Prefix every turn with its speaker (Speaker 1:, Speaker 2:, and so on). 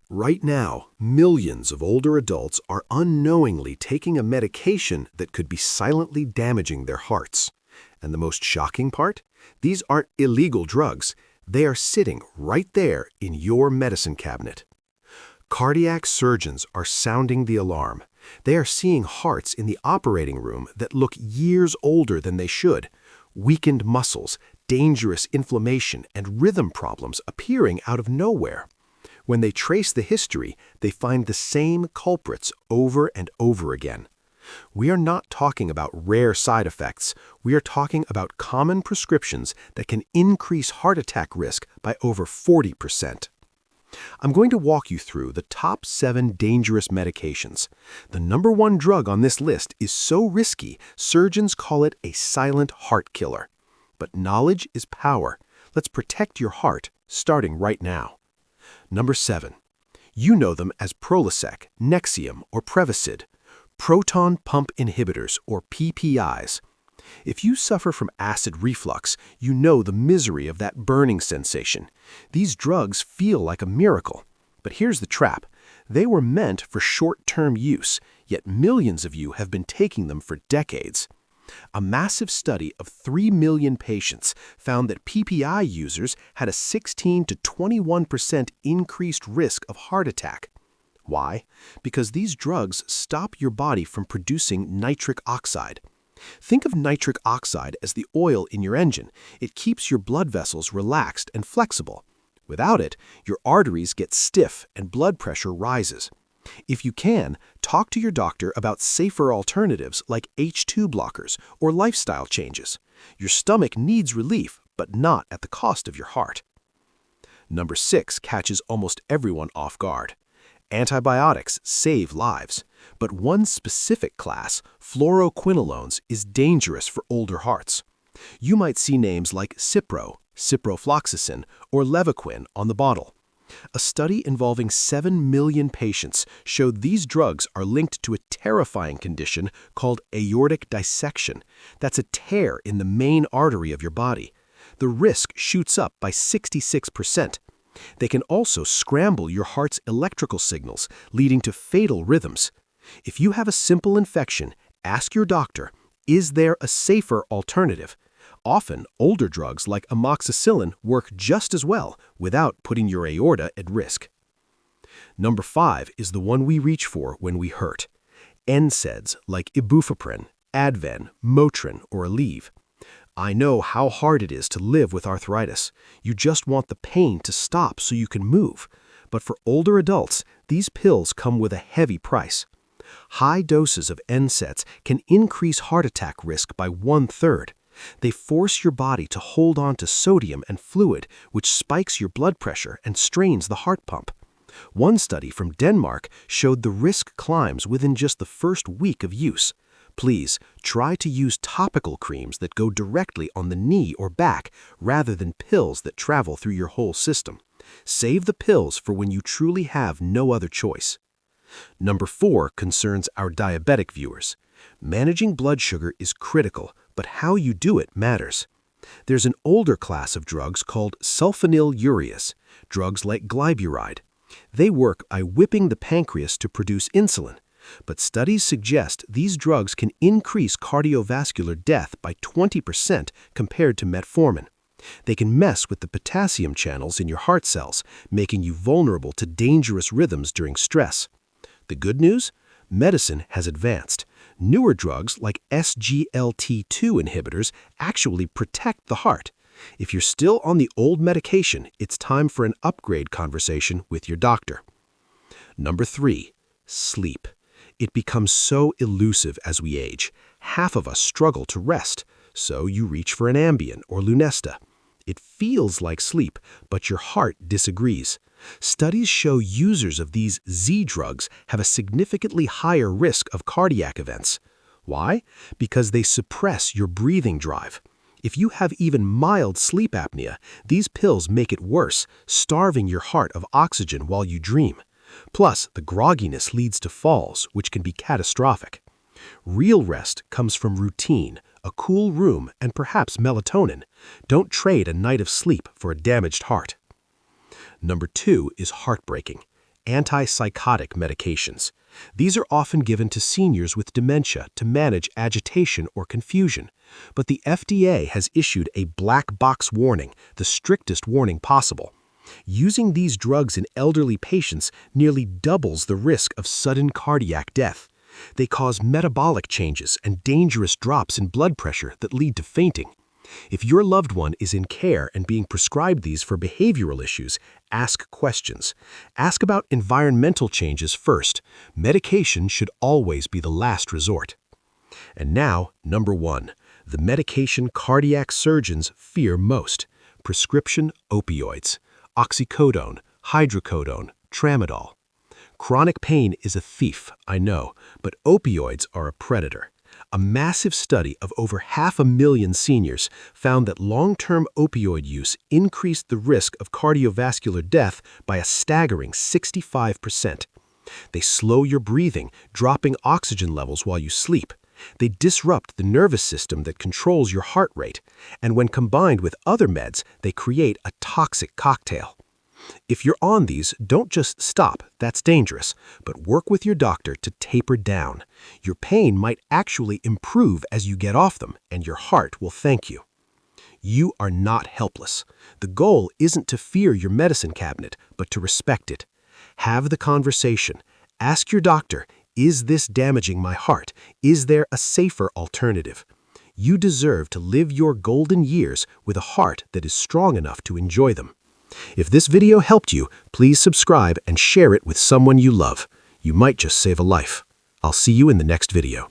Speaker 1: Right now, millions of older adults are unknowingly taking a medication that could be silently damaging their hearts. And the most shocking part? These aren't illegal drugs. They are sitting right there in your medicine cabinet. Cardiac surgeons are sounding the alarm. They are seeing hearts in the operating room that look years older than they should. Weakened muscles, dangerous inflammation, and rhythm problems appearing out of nowhere. When they trace the history, they find the same culprits over and over again. We are not talking about rare side effects. We are talking about common prescriptions that can increase heart attack risk by over 40%. I'm going to walk you through the top 7 dangerous medications. The number 1 drug on this list is so risky, surgeons call it a silent heart killer. But knowledge is power. Let's protect your heart, starting right now. Number 7. You know them as Prolosec, Nexium, or Prevacid, proton pump inhibitors, or PPIs. If you suffer from acid reflux, you know the misery of that burning sensation. These drugs feel like a miracle. But here's the trap. They were meant for short-term use, yet millions of you have been taking them for decades. A massive study of 3 million patients found that PPI users had a 16 to 21% increased risk of heart attack. Why? Because these drugs stop your body from producing nitric oxide. Think of nitric oxide as the oil in your engine. It keeps your blood vessels relaxed and flexible. Without it, your arteries get stiff and blood pressure rises. If you can, talk to your doctor about safer alternatives like H2 blockers or lifestyle changes. Your stomach needs relief, but not at the cost of your heart. Number 6 catches almost everyone off guard. Antibiotics save lives, but one specific class, fluoroquinolones, is dangerous for older hearts. You might see names like Cipro, ciprofloxacin, or Levaquin on the bottle. A study involving 7 million patients showed these drugs are linked to a terrifying condition called aortic dissection. That's a tear in the main artery of your body. The risk shoots up by 66%. They can also scramble your heart's electrical signals, leading to fatal rhythms. If you have a simple infection, ask your doctor, is there a safer alternative? Often, older drugs like amoxicillin work just as well without putting your aorta at risk. Number 5 is the one we reach for when we hurt. NSAIDs like Ibuprofen, Advil, Motrin, or Aleve. I know how hard it is to live with arthritis. You just want the pain to stop so you can move. But for older adults, these pills come with a heavy price. High doses of NSAIDs can increase heart attack risk by 1/3. They force your body to hold on to sodium and fluid, which spikes your blood pressure and strains the heart pump. One study from Denmark showed the risk climbs within just the first week of use. Please try to use topical creams that go directly on the knee or back rather than pills that travel through your whole system. Save the pills for when you truly have no other choice. Number 4 concerns our diabetic viewers. Managing blood sugar is critical, but how you do it matters. There's an older class of drugs called sulfonylureas, drugs like glyburide. They work by whipping the pancreas to produce insulin. But studies suggest these drugs can increase cardiovascular death by 20% compared to metformin. They can mess with the potassium channels in your heart cells, making you vulnerable to dangerous rhythms during stress. The good news? Medicine has advanced. Newer drugs like SGLT2 inhibitors actually protect the heart. If you're still on the old medication, it's time for an upgrade conversation with your doctor. Number 3, sleep. It becomes so elusive as we age. Half of us struggle to rest, so you reach for an Ambien or Lunesta. It feels like sleep, but your heart disagrees. Studies show users of these Z drugs have a significantly higher risk of cardiac events. Why? Because they suppress your breathing drive. If you have even mild sleep apnea, these pills make it worse, starving your heart of oxygen while you dream. Plus, the grogginess leads to falls, which can be catastrophic. Real rest comes from routine, a cool room, and perhaps melatonin. Don't trade a night of sleep for a damaged heart. Number 2 is heartbreaking. antipsychotic medications. These are often given to seniors with dementia to manage agitation or confusion. But the FDA has issued a black box warning, the strictest warning possible. Using these drugs in elderly patients nearly doubles the risk of sudden cardiac death. They cause metabolic changes and dangerous drops in blood pressure that lead to fainting. If your loved one is in care and being prescribed these for behavioral issues, ask questions. Ask about environmental changes first. Medication should always be the last resort. And now, number 1, the medication cardiac surgeons fear most: prescription opioids, oxycodone, hydrocodone, tramadol. Chronic pain is a thief, I know, but opioids are a predator. A massive study of over 500,000 seniors found that long-term opioid use increased the risk of cardiovascular death by a staggering 65%. They slow your breathing, dropping oxygen levels while you sleep. They disrupt the nervous system that controls your heart rate, and when combined with other meds, they create a toxic cocktail. If you're on these, don't just stop, that's dangerous, but work with your doctor to taper down. Your pain might actually improve as you get off them, and your heart will thank you. You are not helpless. The goal isn't to fear your medicine cabinet, but to respect it. Have the conversation. Ask your doctor, is this damaging my heart? Is there a safer alternative? You deserve to live your golden years with a heart that is strong enough to enjoy them. If this video helped you, please subscribe and share it with someone you love. You might just save a life. I'll see you in the next video.